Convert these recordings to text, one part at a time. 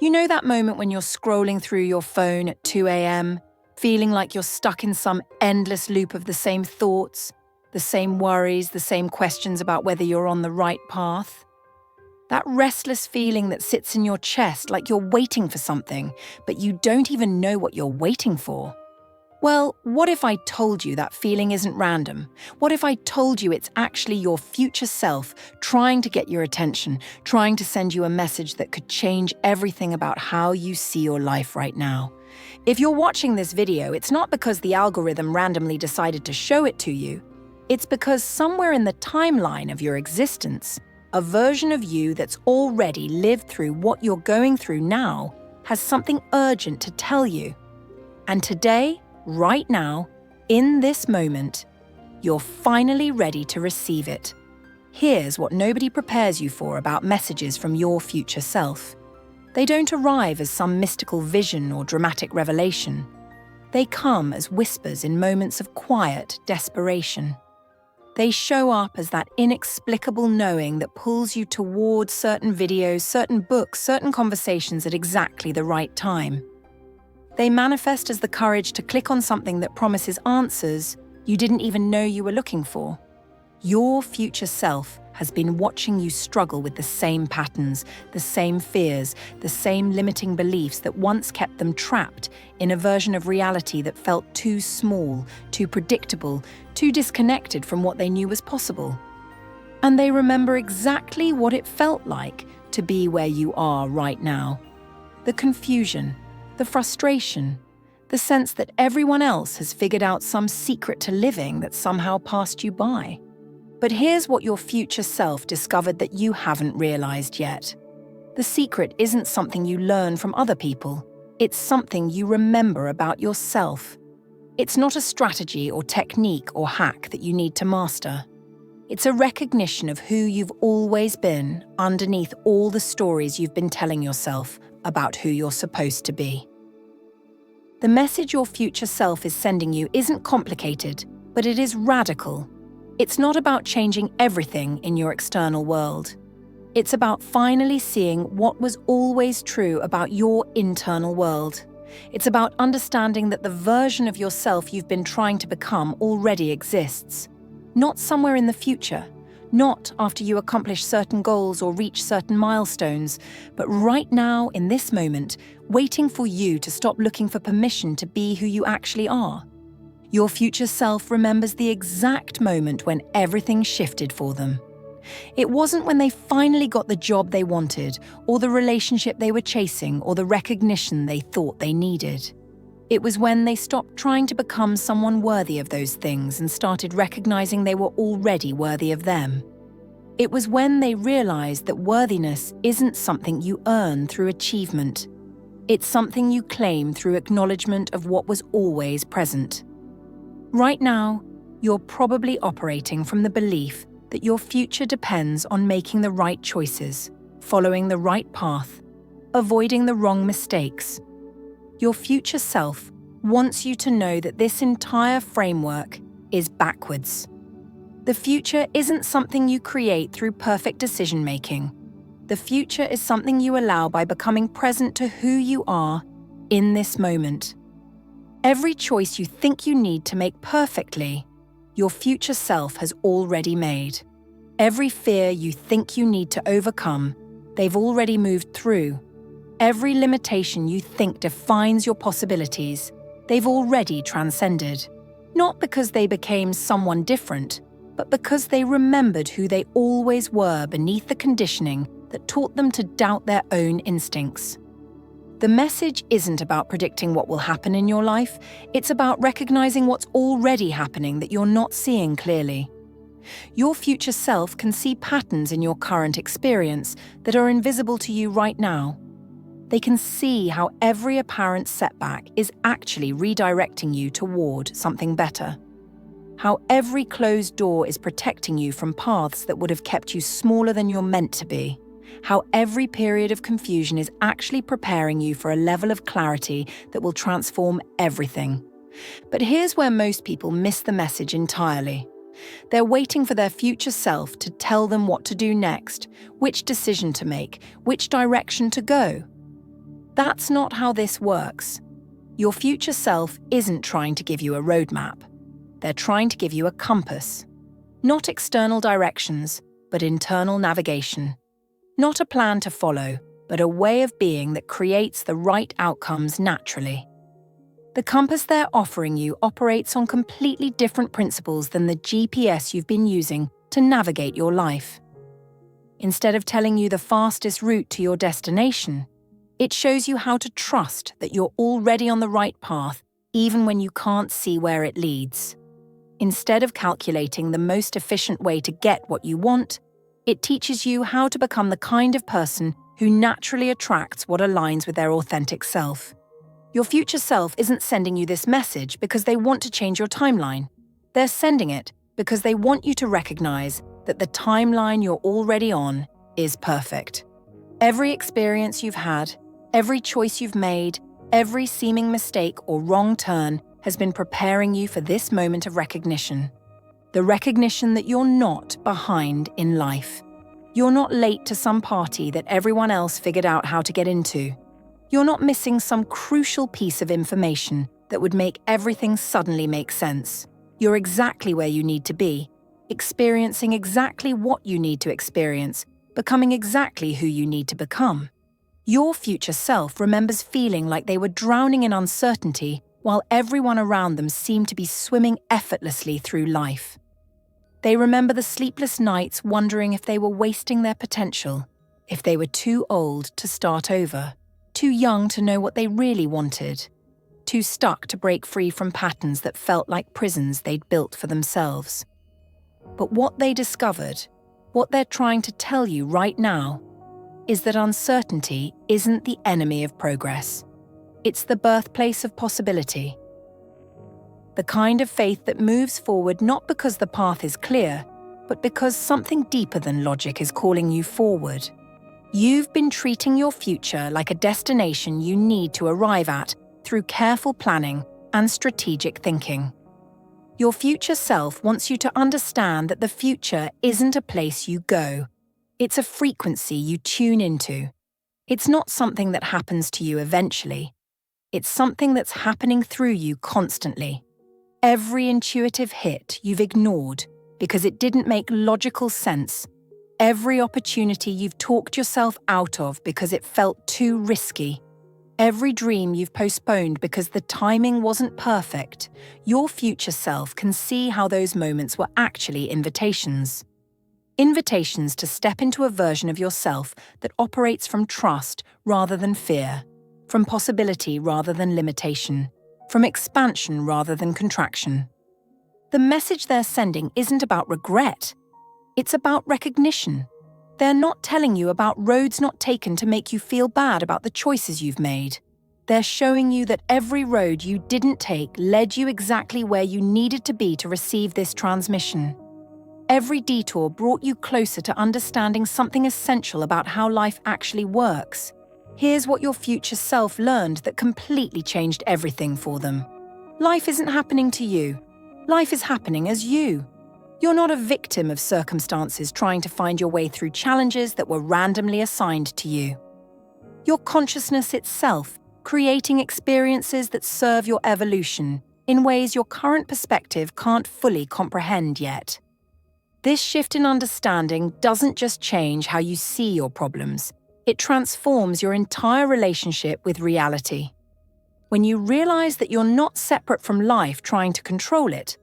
You know that moment when you're scrolling through your phone at 2 a.m., feeling like you're stuck in some endless loop of the same thoughts, the same worries, the same questions about whether you're on the right path? That restless feeling that sits in your chest like you're waiting for something, but you don't even know what you're waiting for. Well, what if I told you that feeling isn't random? What if I told you it's actually your future self trying to get your attention, trying to send you a message that could change everything about how you see your life right now? If you're watching this video, it's not because the algorithm randomly decided to show it to you. It's because somewhere in the timeline of your existence, a version of you that's already lived through what you're going through now has something urgent to tell you. And today, right now, in this moment, you're finally ready to receive it. Here's what nobody prepares you for about messages from your future self. They don't arrive as some mystical vision or dramatic revelation. They come as whispers in moments of quiet desperation. They show up as that inexplicable knowing that pulls you towards certain videos, certain books, certain conversations at exactly the right time. They manifest as the courage to click on something that promises answers you didn't even know you were looking for. Your future self has been watching you struggle with the same patterns, the same fears, the same limiting beliefs that once kept them trapped in a version of reality that felt too small, too predictable, too disconnected from what they knew was possible. And they remember exactly what it felt like to be where you are right now. The confusion, the frustration, the sense that everyone else has figured out some secret to living that somehow passed you by. But here's what your future self discovered that you haven't realized yet. The secret isn't something you learn from other people. It's something you remember about yourself. It's not a strategy or technique or hack that you need to master. It's a recognition of who you've always been underneath all the stories you've been telling yourself about who you're supposed to be. The message your future self is sending you isn't complicated, but it is radical. It's not about changing everything in your external world. It's about finally seeing what was always true about your internal world. It's about understanding that the version of yourself you've been trying to become already exists. Not somewhere in the future, not after you accomplish certain goals or reach certain milestones, but right now, in this moment, waiting for you to stop looking for permission to be who you actually are. Your future self remembers the exact moment when everything shifted for them. It wasn't when they finally got the job they wanted, or the relationship they were chasing, or the recognition they thought they needed. It was when they stopped trying to become someone worthy of those things and started recognizing they were already worthy of them. It was when they realized that worthiness isn't something you earn through achievement. It's something you claim through acknowledgement of what was always present. Right now, you're probably operating from the belief that your future depends on making the right choices, following the right path, avoiding the wrong mistakes. Your future self wants you to know that this entire framework is backwards. The future isn't something you create through perfect decision-making. The future is something you allow by becoming present to who you are in this moment. Every choice you think you need to make perfectly, your future self has already made. Every fear you think you need to overcome, they've already moved through. Every limitation you think defines your possibilities, they've already transcended. Not because they became someone different, but because they remembered who they always were beneath the conditioning that taught them to doubt their own instincts. The message isn't about predicting what will happen in your life, it's about recognizing what's already happening that you're not seeing clearly. Your future self can see patterns in your current experience that are invisible to you right now. They can see how every apparent setback is actually redirecting you toward something better. How every closed door is protecting you from paths that would have kept you smaller than you're meant to be. How every period of confusion is actually preparing you for a level of clarity that will transform everything. But here's where most people miss the message entirely. They're waiting for their future self to tell them what to do next, which decision to make, which direction to go. That's not how this works. Your future self isn't trying to give you a roadmap. They're trying to give you a compass. Not external directions, but internal navigation. Not a plan to follow, but a way of being that creates the right outcomes naturally. The compass they're offering you operates on completely different principles than the GPS you've been using to navigate your life. Instead of telling you the fastest route to your destination, it shows you how to trust that you're already on the right path, even when you can't see where it leads. Instead of calculating the most efficient way to get what you want, it teaches you how to become the kind of person who naturally attracts what aligns with their authentic self. Your future self isn't sending you this message because they want to change your timeline. They're sending it because they want you to recognize that the timeline you're already on is perfect. Every experience you've had, every choice you've made, every seeming mistake or wrong turn has been preparing you for this moment of recognition. The recognition that you're not behind in life. You're not late to some party that everyone else figured out how to get into. You're not missing some crucial piece of information that would make everything suddenly make sense. You're exactly where you need to be, experiencing exactly what you need to experience, becoming exactly who you need to become. Your future self remembers feeling like they were drowning in uncertainty while everyone around them seemed to be swimming effortlessly through life. They remember the sleepless nights wondering if they were wasting their potential, if they were too old to start over, too young to know what they really wanted, too stuck to break free from patterns that felt like prisons they'd built for themselves. But what they discovered, what they're trying to tell you right now, is that uncertainty isn't the enemy of progress. It's the birthplace of possibility. The kind of faith that moves forward not because the path is clear, but because something deeper than logic is calling you forward. You've been treating your future like a destination you need to arrive at through careful planning and strategic thinking. Your future self wants you to understand that the future isn't a place you go. It's a frequency you tune into. It's not something that happens to you eventually. It's something that's happening through you constantly. Every intuitive hit you've ignored because it didn't make logical sense. Every opportunity you've talked yourself out of because it felt too risky. Every dream you've postponed because the timing wasn't perfect. Your future self can see how those moments were actually invitations. Invitations to step into a version of yourself that operates from trust rather than fear, from possibility rather than limitation, from expansion rather than contraction. The message they're sending isn't about regret. It's about recognition. They're not telling you about roads not taken to make you feel bad about the choices you've made. They're showing you that every road you didn't take led you exactly where you needed to be to receive this transmission. Every detour brought you closer to understanding something essential about how life actually works. Here's what your future self learned that completely changed everything for them. Life isn't happening to you. Life is happening as you. You're not a victim of circumstances trying to find your way through challenges that were randomly assigned to you. Your consciousness itself, creating experiences that serve your evolution in ways your current perspective can't fully comprehend yet. This shift in understanding doesn't just change how you see your problems. It transforms your entire relationship with reality. When you realize that you're not separate from life trying to control it,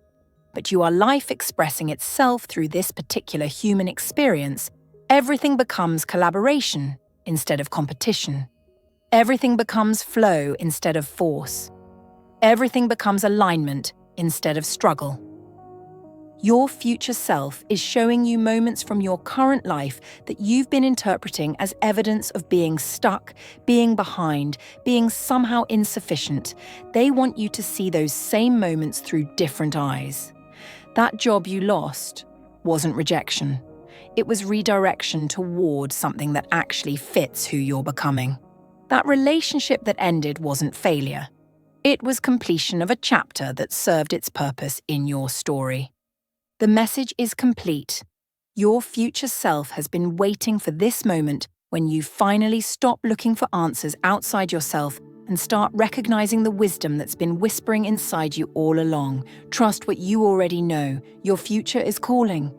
but you are life expressing itself through this particular human experience, everything becomes collaboration instead of competition. Everything becomes flow instead of force. Everything becomes alignment instead of struggle. Your future self is showing you moments from your current life that you've been interpreting as evidence of being stuck, being behind, being somehow insufficient. They want you to see those same moments through different eyes. That job you lost wasn't rejection. It was redirection toward something that actually fits who you're becoming. That relationship that ended wasn't failure. It was completion of a chapter that served its purpose in your story. The message is complete. Your future self has been waiting for this moment when you finally stop looking for answers outside yourself and start recognizing the wisdom that's been whispering inside you all along. Trust what you already know. Your future is calling.